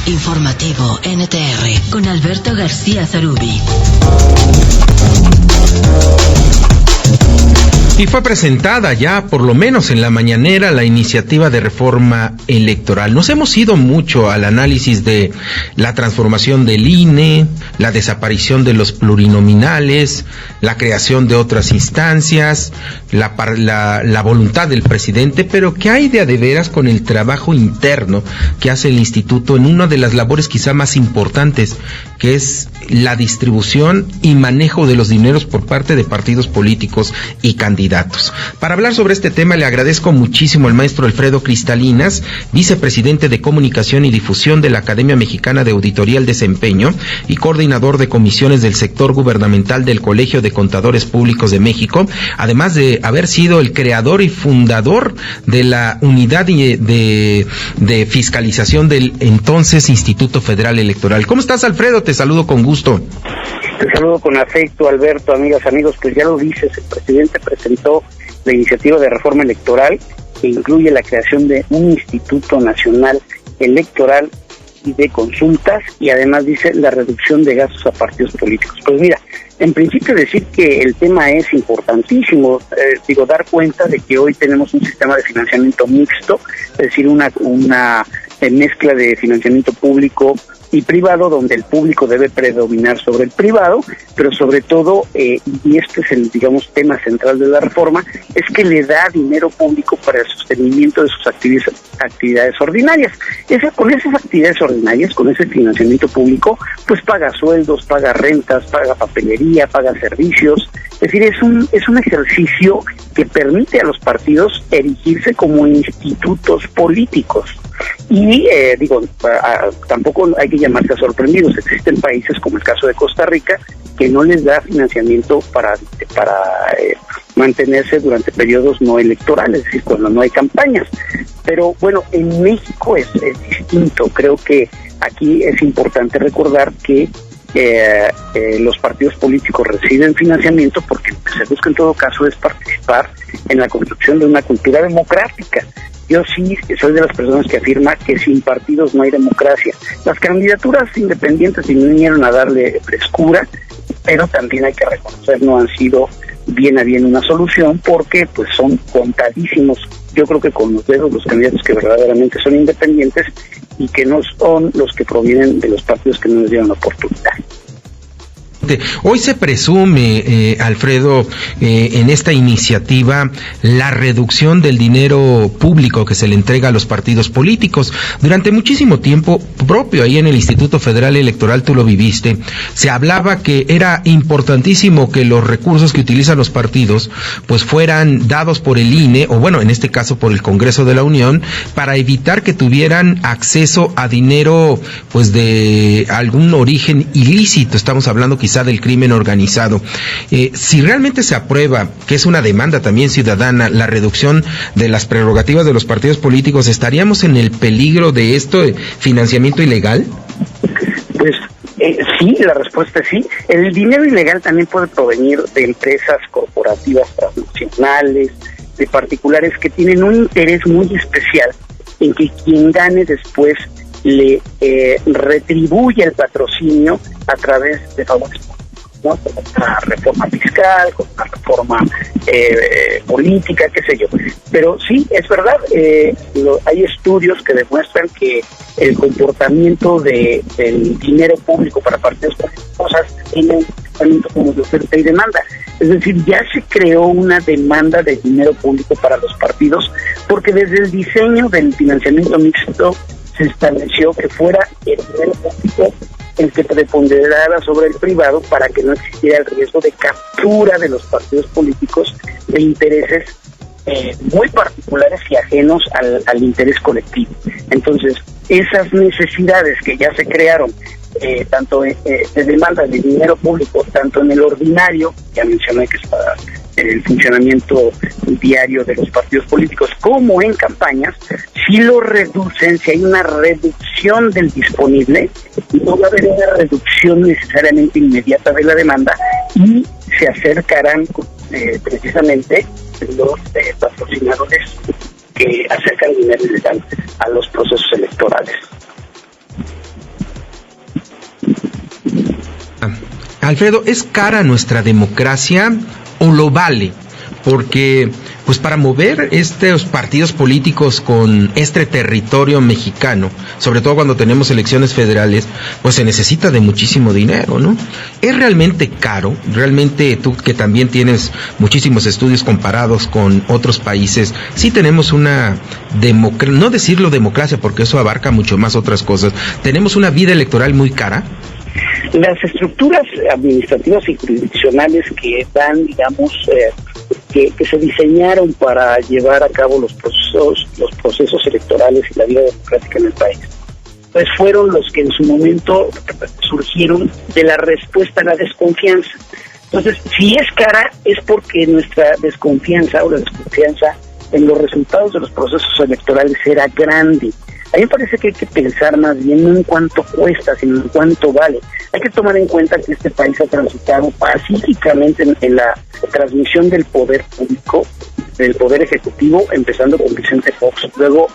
Informativo NTR con Alberto García Zarubi. Y fue presentada ya, por lo menos en la mañanera, la iniciativa de reforma electoral. Nos hemos ido mucho al análisis de la transformación del INE, la desaparición de los plurinominales, la creación de otras instancias, la voluntad del presidente, pero ¿qué hay de a de veras con el trabajo interno que hace el instituto en una de las labores quizá más importantes, que es la distribución y manejo de los dineros por parte de partidos políticos y candidatos? Para hablar sobre este tema le agradezco muchísimo al maestro Alfredo Cristalinas, vicepresidente de Comunicación y Difusión de la Academia Mexicana de Auditoría al Desempeño y coordinador de comisiones del sector gubernamental del Colegio de Contadores Públicos de México, además de haber sido el creador y fundador de la unidad de fiscalización del entonces Instituto Federal Electoral. ¿Cómo estás, Alfredo? Te saludo con gusto. Te saludo con afecto, Alberto, amigas, amigos. Pues ya lo dices, el presidente presentó la iniciativa de reforma electoral que incluye la creación de un Instituto Nacional Electoral y de Consultas, y además dice la reducción de gastos a partidos políticos. Pues mira, en principio decir que el tema es importantísimo, dar cuenta de que hoy tenemos un sistema de financiamiento mixto, es decir, una mezcla de financiamiento público y privado, donde el público debe predominar sobre el privado, pero sobre todo, y este es el, tema central de la reforma, es que le da dinero público para el sostenimiento de sus actividades ordinarias. Con esas actividades ordinarias, con ese financiamiento público, pues paga sueldos, paga rentas, paga papelería, paga servicios. Es decir, es un ejercicio que permite a los partidos erigirse como institutos políticos. Y tampoco hay que llamarse sorprendidos. Existen países como el caso de Costa Rica que no les da financiamiento para mantenerse durante periodos no electorales, es decir, cuando no hay campañas. Pero bueno, en México es distinto. Creo que aquí es importante recordar que los partidos políticos reciben financiamiento porque lo que se busca en todo caso es participar en la construcción de una cultura democrática. Yo sí soy de las personas que afirma que sin partidos no hay democracia. Las candidaturas independientes vinieron a darle frescura, pero también hay que reconocer no han sido bien a bien una solución, porque pues son contadísimos, yo creo que con los dedos, los candidatos que verdaderamente son independientes y que no son los que provienen de los partidos que no les dieron la oportunidad. Hoy se presume, Alfredo, en esta iniciativa, la reducción del dinero público que se le entrega a los partidos políticos. Durante muchísimo tiempo, propio ahí en el Instituto Federal Electoral, tú lo viviste, se hablaba que era importantísimo que los recursos que utilizan los partidos pues fueran dados por el INE, o bueno, en este caso por el Congreso de la Unión, para evitar que tuvieran acceso a dinero pues de algún origen ilícito. Estamos hablando quizá del crimen organizado. Si realmente se aprueba, que es una demanda también ciudadana, la reducción de las prerrogativas de los partidos políticos, ¿estaríamos en el peligro de esto de financiamiento ilegal? Pues sí, la respuesta es sí. El dinero ilegal también puede provenir de empresas corporativas transnacionales, de particulares que tienen un interés muy especial en que quien gane después le retribuye el patrocinio a través de favores, ¿no? Con una reforma fiscal, con una reforma política, qué sé yo. Pero sí, es verdad, hay estudios que demuestran que el comportamiento del dinero público para partidos políticos tiene un comportamiento como de oferta y demanda. Es decir, ya se creó una demanda de dinero público para los partidos, porque desde el diseño del financiamiento mixto se estableció que fuera el dinero público el que preponderara sobre el privado para que no existiera el riesgo de captura de los partidos políticos de intereses muy particulares y ajenos al interés colectivo. Entonces, esas necesidades que ya se crearon, tanto de demanda de dinero público, tanto en el ordinario, ya mencioné que es para el funcionamiento diario de los partidos políticos, como en campañas, si lo reducen, si hay una reducción del disponible, no va a haber una reducción necesariamente inmediata de la demanda y se acercarán precisamente los patrocinadores que acercan dinero ilegal a los procesos electorales. Alfredo, ¿es cara nuestra democracia o lo vale? Porque, pues para mover estos partidos políticos con este territorio mexicano, sobre todo cuando tenemos elecciones federales, pues se necesita de muchísimo dinero, ¿no? ¿Es realmente caro? ¿Realmente tú, que también tienes muchísimos estudios comparados con otros países, sí tenemos una no decirlo democracia, porque eso abarca mucho más otras cosas, tenemos una vida electoral muy cara? Las estructuras administrativas y jurisdiccionales que dan, digamos, que se diseñaron para llevar a cabo los procesos electorales y la vida democrática en el país, pues fueron los que en su momento surgieron de la respuesta a la desconfianza. Entonces, si es cara, es porque nuestra desconfianza o la desconfianza en los resultados de los procesos electorales era grande. A mí me parece que hay que pensar más bien no en cuánto cuesta, sino en cuánto vale. Hay que tomar en cuenta que este país ha transitado pacíficamente en la transmisión del poder público, del poder ejecutivo, empezando con Vicente Fox, luego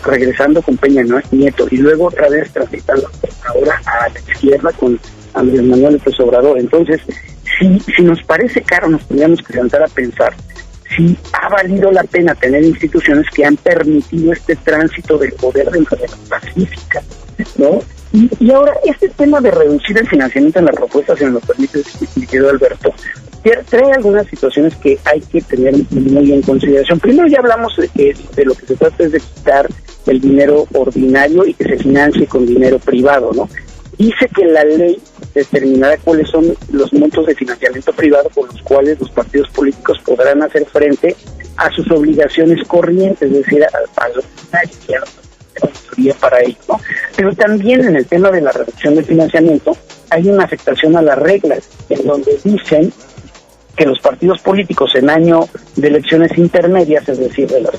regresando con Peña Nieto, y luego otra vez transitando ahora a la izquierda con Andrés Manuel López Obrador. Entonces, si nos parece caro, nos tendríamos que sentar a pensar si ha valido la pena tener instituciones que han permitido este tránsito del poder dentro de la pacífica, ¿no? Y ahora, este tema de reducir el financiamiento en la propuesta, si me lo permite, mi querido Alberto, trae algunas situaciones que hay que tener muy en consideración. Primero, ya hablamos de lo que se trata es de quitar el dinero ordinario y que se financie con dinero privado, ¿no? Dice que la ley determinará cuáles son los montos de financiamiento privado con los cuales los partidos políticos podrán hacer frente a sus obligaciones corrientes, es decir, a lo que ya auditoría para ello, ¿no? Pero también en el tema de la reducción del financiamiento hay una afectación a las reglas, en donde dicen que los partidos políticos en año de elecciones intermedias, es decir, de las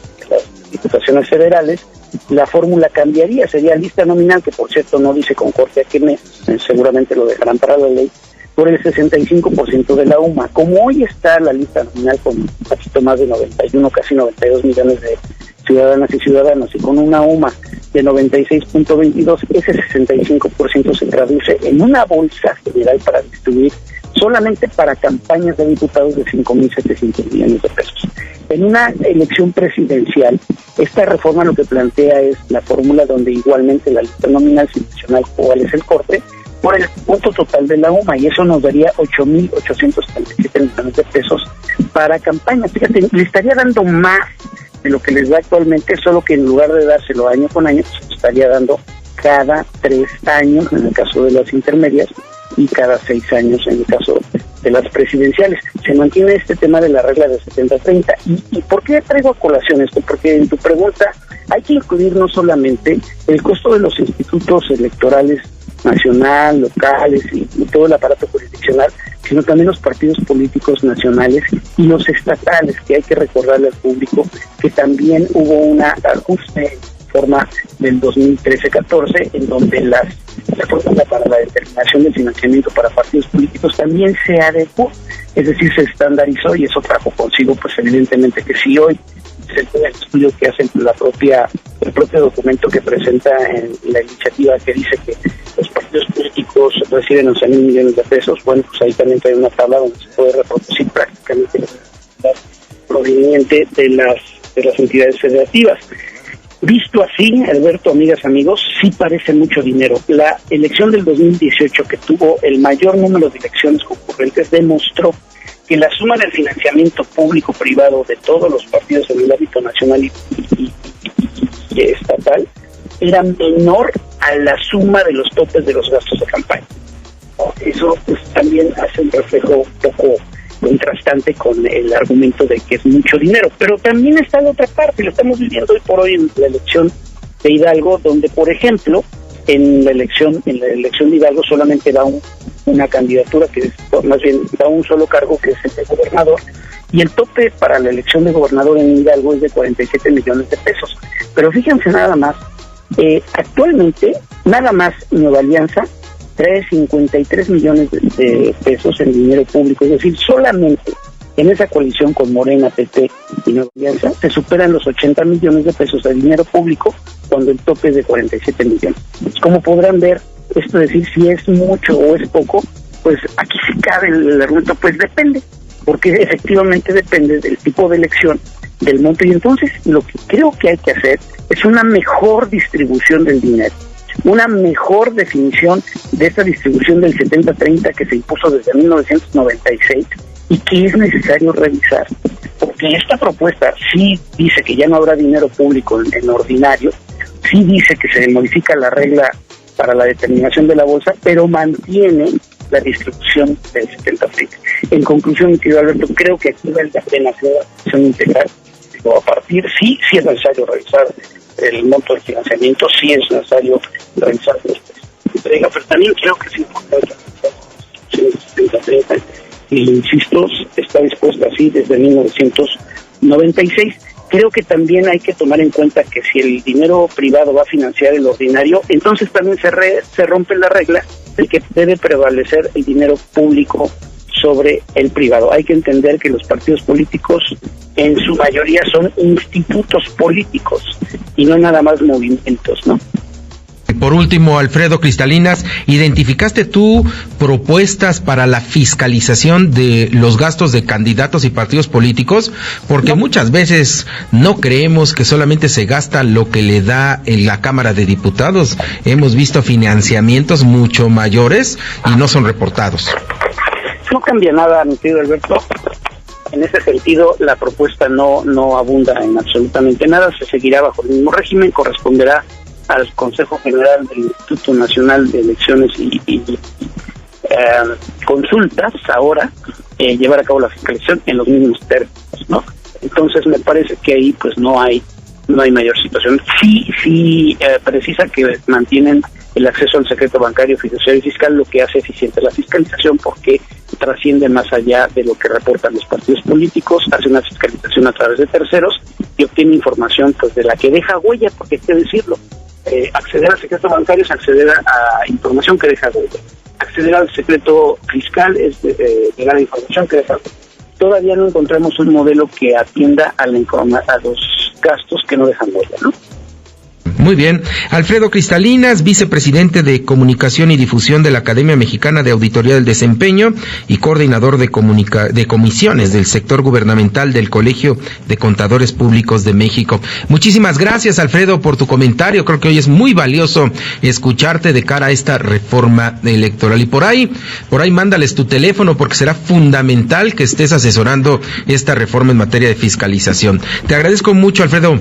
diputaciones federales, la fórmula cambiaría, sería lista nominal, que por cierto no dice con corte a qué mes, seguramente lo dejarán para la ley, por el 65% de la UMA. Como hoy está la lista nominal con un poquito más de 91, casi 92 millones de ciudadanas y ciudadanos, y con una UMA de 96.22, ese 65% se traduce en una bolsa general para distribuir solamente para campañas de diputados de 5.700 millones de pesos. En una elección presidencial, esta reforma lo que plantea es la fórmula donde igualmente la lista nominal se menciona cuál es el corte por el punto total de la UMA, y eso nos daría 8.837 millones de pesos para campañas. Fíjate, le estaría dando más de lo que les da actualmente, solo que en lugar de dárselo año con año, se estaría dando cada 3 años en el caso de las intermedias y cada 6 años en el caso de las presidenciales. Se mantiene este tema de la regla de 70-30. ¿Y por qué traigo a colación esto? Porque en tu pregunta hay que incluir no solamente el costo de los institutos electorales nacional, locales y todo el aparato jurisdiccional, sino también los partidos políticos nacionales y los estatales, que hay que recordarle al público que también hubo un ajuste en forma del 2013-14, en donde la fórmula para la determinación del financiamiento para partidos políticos también se adecuó, es decir, se estandarizó, y eso trajo consigo, pues evidentemente que si hoy el estudio que hace el propio documento que presenta en la iniciativa, que dice que los partidos políticos reciben 11.000 millones de pesos, bueno, pues ahí también trae una tabla donde se puede reproducir prácticamente la cantidad proveniente de las entidades federativas. Visto así, Alberto, amigas, amigos, sí parece mucho dinero. La elección del 2018, que tuvo el mayor número de elecciones concurrentes, demostró que la suma del financiamiento público-privado de todos los partidos en el ámbito nacional y estatal era menor a la suma de los topes de los gastos de campaña. Eso pues también hace un reflejo un poco contrastante con el argumento de que es mucho dinero. Pero también está la otra parte, lo estamos viviendo hoy por hoy en la elección de Hidalgo, donde, por ejemplo, en la elección de Hidalgo solamente da una candidatura, que es, más bien da un solo cargo, que es el de gobernador, y el tope para la elección de gobernador en Hidalgo es de 47 millones de pesos. Pero fíjense nada más, actualmente nada más Nueva Alianza trae 53 millones de pesos en dinero público, es decir, solamente en esa coalición con Morena, PP y Nueva Alianza se superan los 80 millones de pesos de dinero público cuando el tope es de 47 millones. Como podrán ver, esto es decir si es mucho o es poco, pues aquí sí cabe el argumento, pues depende, porque efectivamente depende del tipo de elección, del monto, y entonces lo que creo que hay que hacer es una mejor distribución del dinero, una mejor definición de esta distribución del 70-30 que se impuso desde 1996 y que es necesario revisar, porque esta propuesta sí dice que ya no habrá dinero público en ordinario, sí dice que se modifica la regla para la determinación de la bolsa, pero mantiene la distribución del 70-30. En conclusión, mi querido Alberto, creo que aquí vale la pena hacer la decisión integral. A partir, sí es necesario revisar el monto del financiamiento, sí es necesario revisar entrega, pero también creo que es importante revisar y insisto, está dispuesta así desde 1996. Creo que también hay que tomar en cuenta que si el dinero privado va a financiar el ordinario, entonces también se rompe la regla de que debe prevalecer el dinero público sobre el privado. Hay que entender que los partidos políticos en su mayoría son institutos políticos y no nada más movimientos, ¿no? Por último, Alfredo Cristalinas, ¿identificaste tú propuestas para la fiscalización de los gastos de candidatos y partidos políticos? Porque muchas veces no creemos que solamente se gasta lo que le da en la Cámara de Diputados. Hemos visto financiamientos mucho mayores y no son reportados. No cambia nada, mi querido Alberto. En ese sentido, la propuesta no abunda en absolutamente nada. Se seguirá bajo el mismo régimen, corresponderá al Consejo General del Instituto Nacional de Elecciones y Consultas ahora llevar a cabo la fiscalización en los mismos términos, ¿no? Entonces me parece que ahí pues no hay mayor situación. Sí precisa que mantienen el acceso al secreto bancario, fiduciario y fiscal, lo que hace eficiente la fiscalización porque trasciende más allá de lo que reportan los partidos políticos, hace una fiscalización a través de terceros y obtiene información pues de la que deja huella, porque hay que decirlo. Acceder al secreto bancario es acceder a información que deja huella. Acceder al secreto fiscal es llegar a información que deja huella. Todavía no encontramos un modelo que atienda a los gastos que no dejan huella, ¿no? Muy bien. Alfredo Cristalinas, vicepresidente de Comunicación y Difusión de la Academia Mexicana de Auditoría del Desempeño y coordinador de comisiones del sector gubernamental del Colegio de Contadores Públicos de México. Muchísimas gracias, Alfredo, por tu comentario. Creo que hoy es muy valioso escucharte de cara a esta reforma electoral. Y por ahí mándales tu teléfono porque será fundamental que estés asesorando esta reforma en materia de fiscalización. Te agradezco mucho, Alfredo.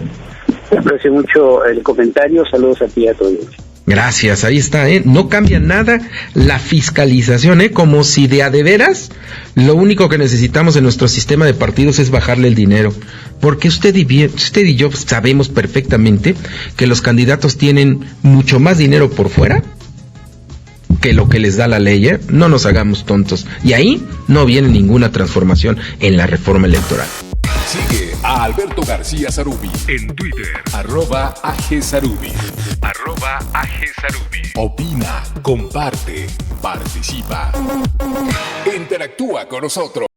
Aprecio mucho el comentario, saludos a ti y a todos. Gracias, ahí está, no cambia nada la fiscalización, como si de a de veras lo único que necesitamos en nuestro sistema de partidos es bajarle el dinero, porque usted y yo sabemos perfectamente que los candidatos tienen mucho más dinero por fuera que lo que les da la ley, no nos hagamos tontos, y ahí no viene ninguna transformación en la reforma electoral. Sigue a Alberto García Zarubi en Twitter, @AGZarubi. Opina, comparte, participa. Interactúa con nosotros.